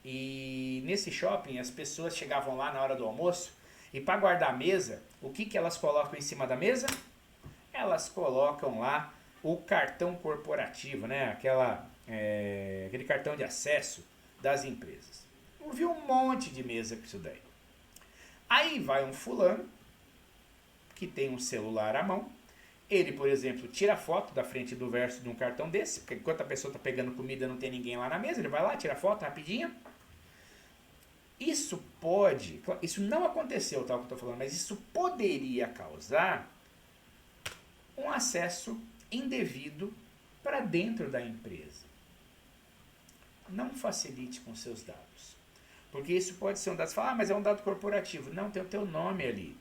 E nesse shopping as pessoas chegavam lá na hora do almoço e para guardar a mesa, o que elas colocam em cima da mesa? Elas colocam lá o cartão corporativo, né? Aquele cartão de acesso das empresas. Eu vi um monte de mesa com isso daí. Aí vai um fulano que tem um celular à mão. Ele, por exemplo, tira foto da frente do verso de um cartão desse, porque enquanto a pessoa está pegando comida não tem ninguém lá na mesa, ele vai lá, tira foto rapidinho. Isso não aconteceu, tal que eu estou falando, mas isso poderia causar um acesso indevido para dentro da empresa. Não facilite com seus dados, porque isso pode ser um dado, você fala, mas é um dado corporativo. Não, tem o teu nome ali,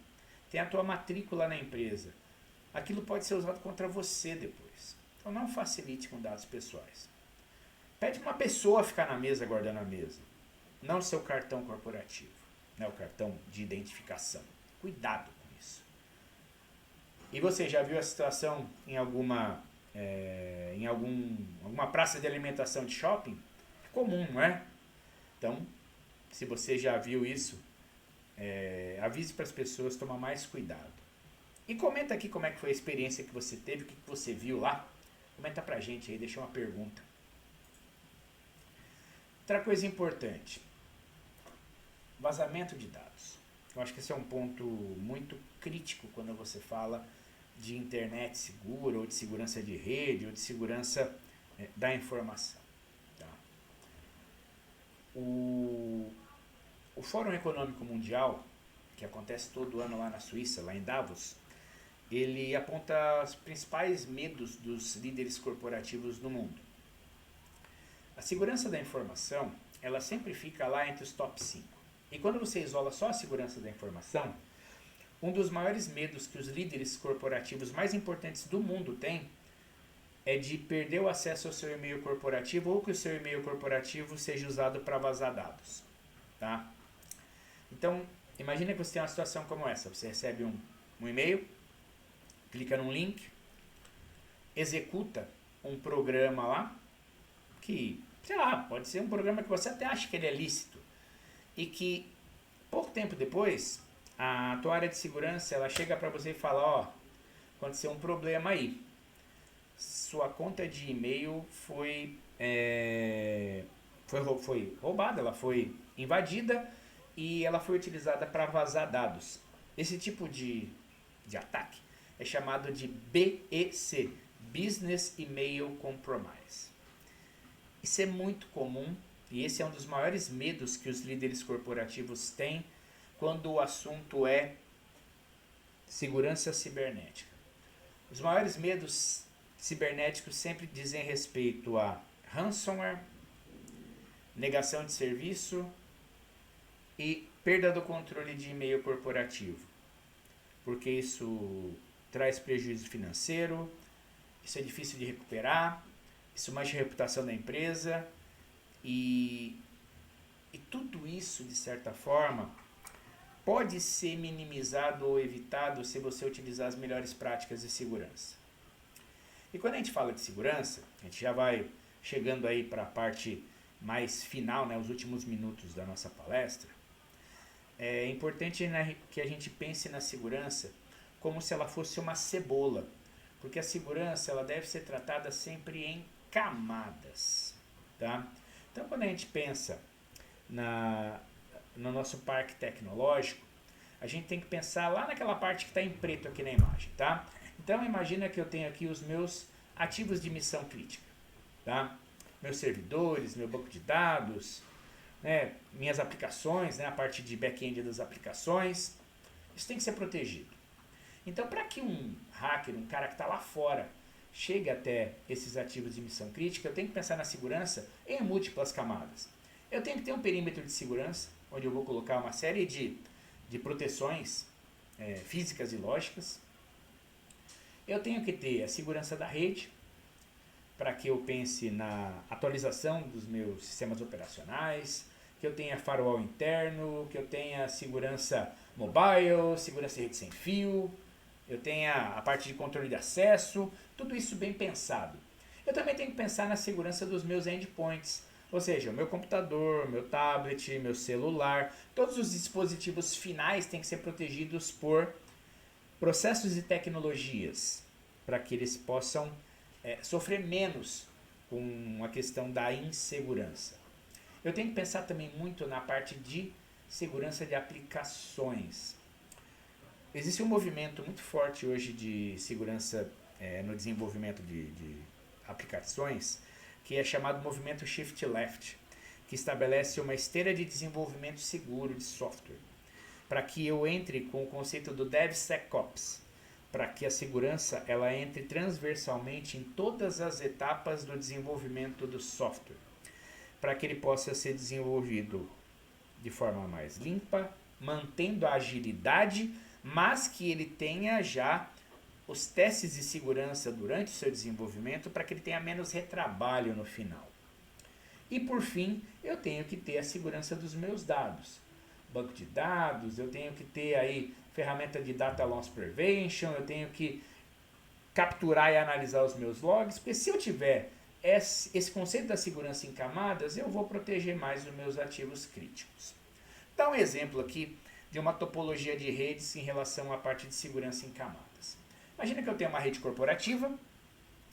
tem a tua matrícula na empresa. Aquilo pode ser usado contra você depois. Então não facilite com dados pessoais. Pede para uma pessoa ficar na mesa guardando a mesa, não o seu cartão corporativo, né, o cartão de identificação. Cuidado com isso. E você já viu a situação em alguma praça de alimentação de shopping? É comum, não é? Então, se você já viu isso, avise para as pessoas tomar mais cuidado. E comenta aqui como é que foi a experiência que você teve, o que você viu lá. Comenta pra gente aí, deixa uma pergunta. Outra coisa importante. Vazamento de dados. Eu acho que esse é um ponto muito crítico quando você fala de internet segura, ou de segurança de rede, ou de segurança da informação. Tá? O Fórum Econômico Mundial, que acontece todo ano lá na Suíça, lá em Davos, ele aponta os principais medos dos líderes corporativos no mundo. A segurança da informação, ela sempre fica lá entre os top 5. E quando você isola só a segurança da informação, um dos maiores medos que os líderes corporativos mais importantes do mundo têm é de perder o acesso ao seu e-mail corporativo ou que o seu e-mail corporativo seja usado para vazar dados. Tá? Então, imagine que você tem uma situação como essa. Você recebe um e-mail, clica num link, executa um programa lá, que, sei lá, pode ser um programa que você até acha que ele é lícito, e que pouco tempo depois, a tua área de segurança, ela chega para você e fala, ó, aconteceu um problema aí. Sua conta de e-mail foi roubada, ela foi invadida e ela foi utilizada para vazar dados. Esse tipo de ataque é chamado de BEC, Business Email Compromise. Isso é muito comum e esse é um dos maiores medos que os líderes corporativos têm quando o assunto é segurança cibernética. Os maiores medos cibernéticos sempre dizem respeito a ransomware, negação de serviço e perda do controle de e-mail corporativo, porque isso traz prejuízo financeiro, isso é difícil de recuperar, isso mexe a reputação da empresa e tudo isso, de certa forma, pode ser minimizado ou evitado se você utilizar as melhores práticas de segurança. E quando a gente fala de segurança, a gente já vai chegando aí para a parte mais final, né, os últimos minutos da nossa palestra. É importante, né, que a gente pense na segurança como se ela fosse uma cebola, porque a segurança ela deve ser tratada sempre em camadas. Tá? Então, quando a gente pensa no nosso parque tecnológico, a gente tem que pensar lá naquela parte que está em preto aqui na imagem. Tá? Então, imagina que eu tenho aqui os meus ativos de missão crítica. Tá? Meus servidores, meu banco de dados, né, minhas aplicações, né, a parte de back-end das aplicações. Isso tem que ser protegido. Então, para que um hacker, um cara que está lá fora, chegue até esses ativos de missão crítica, eu tenho que pensar na segurança em múltiplas camadas. Eu tenho que ter um perímetro de segurança, onde eu vou colocar uma série de proteções físicas e lógicas. Eu tenho que ter a segurança da rede, para que eu pense na atualização dos meus sistemas operacionais, que eu tenha firewall interno, que eu tenha segurança mobile, segurança de rede sem fio, eu tenha a parte de controle de acesso, tudo isso bem pensado. Eu também tenho que pensar na segurança dos meus endpoints, ou seja, o meu computador, meu tablet, meu celular, todos os dispositivos finais têm que ser protegidos por processos e tecnologias, para que eles possam sofrer menos com a questão da insegurança. Eu tenho que pensar também muito na parte de segurança de aplicações. Existe um movimento muito forte hoje de segurança no desenvolvimento de aplicações, que é chamado movimento Shift Left, que estabelece uma esteira de desenvolvimento seguro de software, para que eu entre com o conceito do DevSecOps, para que a segurança ela entre transversalmente em todas as etapas do desenvolvimento do software, para que ele possa ser desenvolvido de forma mais limpa, mantendo a agilidade, mas que ele tenha já os testes de segurança durante o seu desenvolvimento para que ele tenha menos retrabalho no final. E por fim, eu tenho que ter a segurança dos meus dados. Banco de dados, eu tenho que ter aí ferramenta de Data Loss Prevention, eu tenho que capturar e analisar os meus logs, porque se eu tiver esse conceito da segurança em camadas, eu vou proteger mais os meus ativos críticos. Dá um exemplo aqui de uma topologia de redes em relação à parte de segurança em camadas. Imagina que eu tenho uma rede corporativa,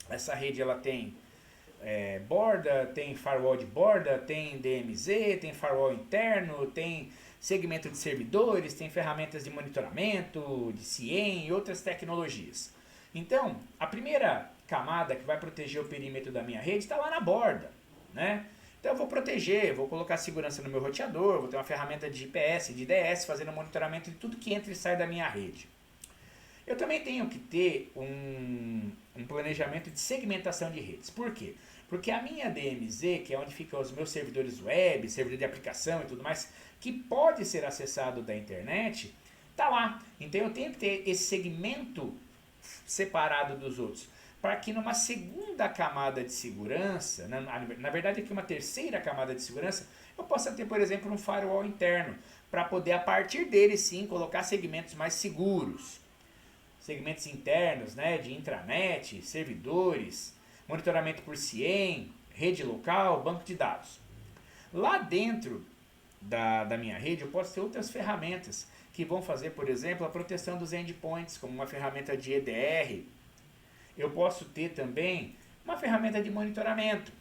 essa rede ela tem borda, tem firewall de borda, tem DMZ, tem firewall interno, tem segmento de servidores, tem ferramentas de monitoramento, de CIEM e outras tecnologias. Então, a primeira camada que vai proteger o perímetro da minha rede está lá na borda, né? Então eu vou proteger, vou colocar segurança no meu roteador, vou ter uma ferramenta de GPS, de IDS, fazendo monitoramento de tudo que entra e sai da minha rede. Eu também tenho que ter um planejamento de segmentação de redes. Por quê? Porque a minha DMZ, que é onde ficam os meus servidores web, servidor de aplicação e tudo mais, que pode ser acessado da internet, está lá. Então eu tenho que ter esse segmento separado dos outros, para que numa segunda camada de segurança, na verdade aqui uma terceira camada de segurança, eu possa ter, por exemplo, um firewall interno, para poder a partir dele sim colocar segmentos mais seguros. Segmentos internos, né, de intranet, servidores, monitoramento por CIEM, rede local, banco de dados. Lá dentro da minha rede eu posso ter outras ferramentas que vão fazer, por exemplo, a proteção dos endpoints, como uma ferramenta de EDR. Eu posso ter também uma ferramenta de monitoramento.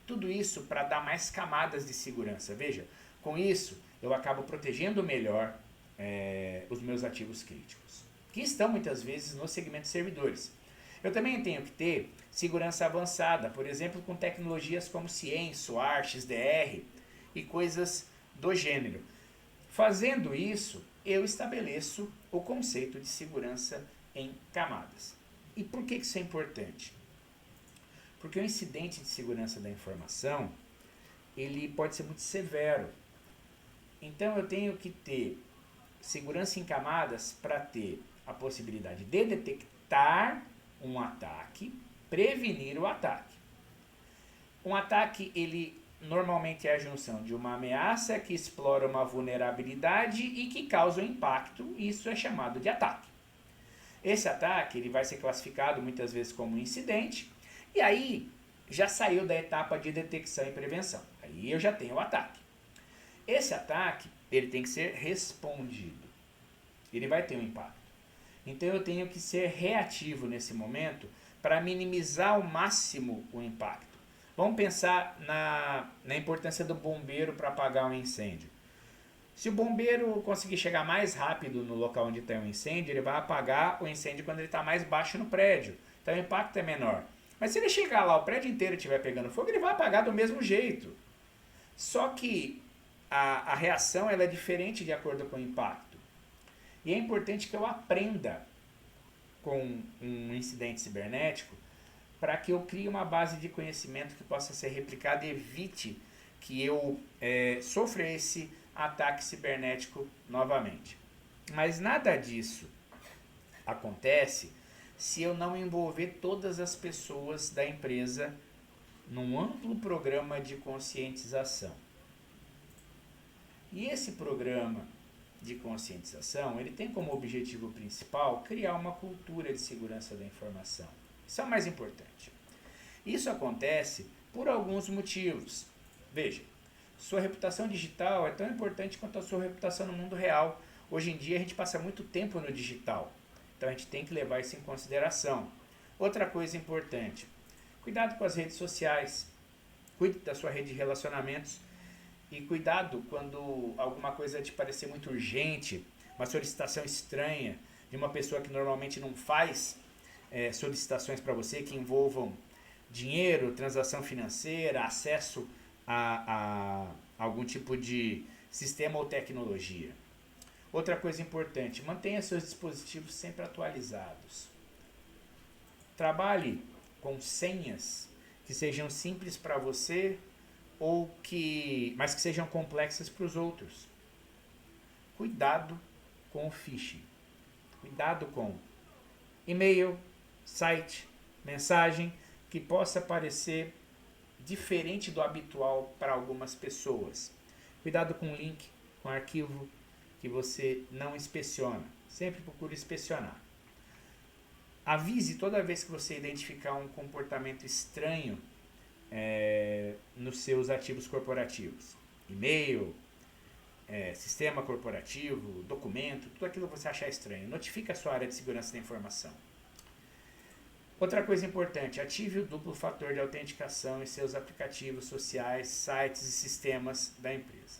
Tudo isso para dar mais camadas de segurança. Veja, com isso eu acabo protegendo melhor os meus ativos críticos, que estão muitas vezes no segmento de servidores. Eu também tenho que ter segurança avançada, por exemplo, com tecnologias como CIEM, SOAR, XDR e coisas do gênero. Fazendo isso, eu estabeleço o conceito de segurança em camadas. E por que isso é importante? Porque o incidente de segurança da informação, ele pode ser muito severo. Então eu tenho que ter segurança em camadas para ter a possibilidade de detectar um ataque, prevenir o ataque. Um ataque, ele normalmente é a junção de uma ameaça que explora uma vulnerabilidade e que causa um impacto, e isso é chamado de ataque. Esse ataque ele vai ser classificado muitas vezes como incidente, e aí já saiu da etapa de detecção e prevenção. Aí eu já tenho o ataque. Esse ataque ele tem que ser respondido. Ele vai ter um impacto. Então eu tenho que ser reativo nesse momento para minimizar ao máximo o impacto. Vamos pensar na importância do bombeiro para apagar um incêndio. Se o bombeiro conseguir chegar mais rápido no local onde tem um incêndio, ele vai apagar o incêndio quando ele está mais baixo no prédio. Então o impacto é menor. Mas se ele chegar lá, o prédio inteiro estiver pegando fogo, ele vai apagar do mesmo jeito. Só que a reação ela é diferente de acordo com o impacto. E é importante que eu aprenda com um incidente cibernético para que eu crie uma base de conhecimento que possa ser replicada e evite que eu sofra esse ataque cibernético novamente. Mas nada disso acontece se eu não envolver todas as pessoas da empresa num amplo programa de conscientização. E esse programa de conscientização, ele tem como objetivo principal criar uma cultura de segurança da informação. Isso é o mais importante. Isso acontece por alguns motivos. Veja, sua reputação digital é tão importante quanto a sua reputação no mundo real. Hoje em dia a gente passa muito tempo no digital, então a gente tem que levar isso em consideração. Outra coisa importante, cuidado com as redes sociais, cuide da sua rede de relacionamentos e cuidado quando alguma coisa te parecer muito urgente, uma solicitação estranha de uma pessoa que normalmente não faz solicitações para você que envolvam dinheiro, transação financeira, acesso a algum tipo de sistema ou tecnologia. Outra coisa importante, mantenha seus dispositivos sempre atualizados. Trabalhe com senhas que sejam simples para você mas que sejam complexas para os outros. Cuidado com o phishing. Cuidado com e-mail, site, mensagem que possa parecer diferente do habitual para algumas pessoas. Cuidado com link, com arquivo que você não inspeciona. Sempre procure inspecionar. Avise toda vez que você identificar um comportamento estranho nos seus ativos corporativos. E-mail, sistema corporativo, documento, tudo aquilo que você achar estranho. Notifique a sua área de segurança da informação. Outra coisa importante, ative o duplo fator de autenticação em seus aplicativos sociais, sites e sistemas da empresa.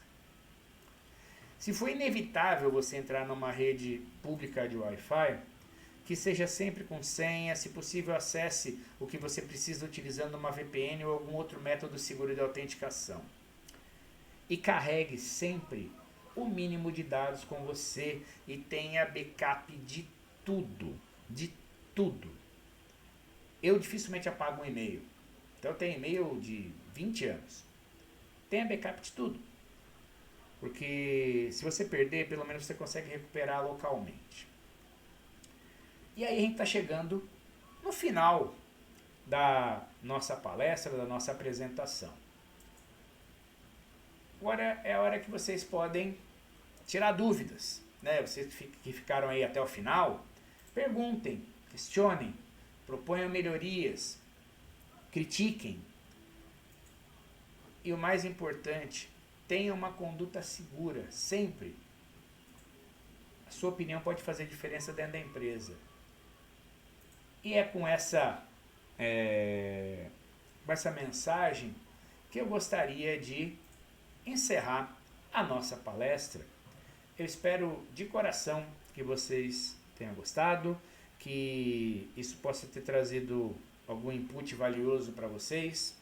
Se for inevitável você entrar numa rede pública de Wi-Fi, que seja sempre com senha, se possível acesse o que você precisa utilizando uma VPN ou algum outro método seguro de autenticação. E carregue sempre o mínimo de dados com você e tenha backup de tudo, de tudo. Eu dificilmente apago um e-mail, então eu tenho e-mail de 20 anos. Tenha backup de tudo, porque se você perder, pelo menos você consegue recuperar localmente. E aí a gente está chegando no final da nossa palestra, da nossa apresentação. Agora é a hora que vocês podem tirar dúvidas, né? Vocês que ficaram aí até o final, perguntem, questionem, proponham melhorias, critiquem. E o mais importante, tenham uma conduta segura, sempre. A sua opinião pode fazer diferença dentro da empresa. E é com essa mensagem que eu gostaria de encerrar a nossa palestra. Eu espero de coração que vocês tenham gostado, que isso possa ter trazido algum input valioso para vocês.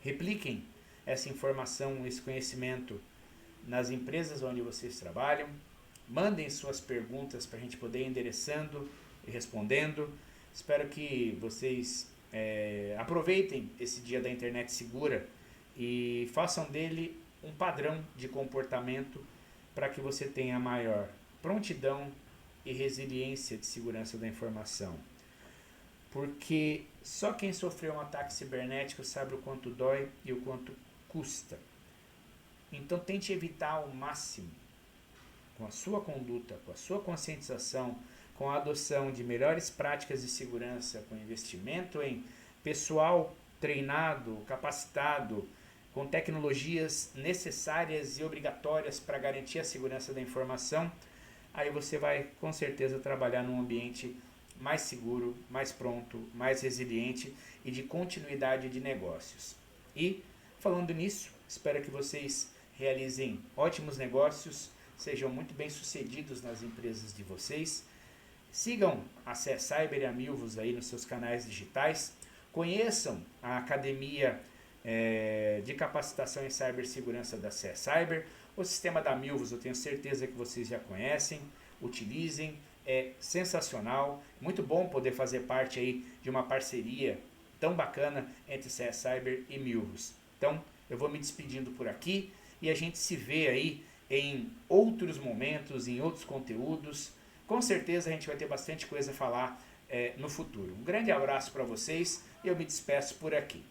Repliquem essa informação, esse conhecimento nas empresas onde vocês trabalham. Mandem suas perguntas para a gente poder ir endereçando e respondendo. Espero que vocês aproveitem esse dia da internet segura e façam dele um padrão de comportamento para que você tenha maior prontidão e resiliência de segurança da informação. Porque só quem sofreu um ataque cibernético sabe o quanto dói e o quanto custa. Então tente evitar ao máximo, com a sua conduta, com a sua conscientização, com a adoção de melhores práticas de segurança, com investimento em pessoal treinado, capacitado, com tecnologias necessárias e obrigatórias para garantir a segurança da informação, aí você vai com certeza trabalhar num ambiente mais seguro, mais pronto, mais resiliente e de continuidade de negócios. E, falando nisso, espero que vocês realizem ótimos negócios, sejam muito bem sucedidos nas empresas de vocês. Sigam a CECyber e a Milvus aí nos seus canais digitais. Conheçam a Academia de Capacitação em Cibersegurança da CECyber. O sistema da Milvus eu tenho certeza que vocês já conhecem. Utilizem, é sensacional, muito bom poder fazer parte aí de uma parceria tão bacana entre CS Cyber e Milvus. Então, eu vou me despedindo por aqui e a gente se vê aí em outros momentos, em outros conteúdos. Com certeza a gente vai ter bastante coisa a falar no futuro. Um grande abraço para vocês e eu me despeço por aqui.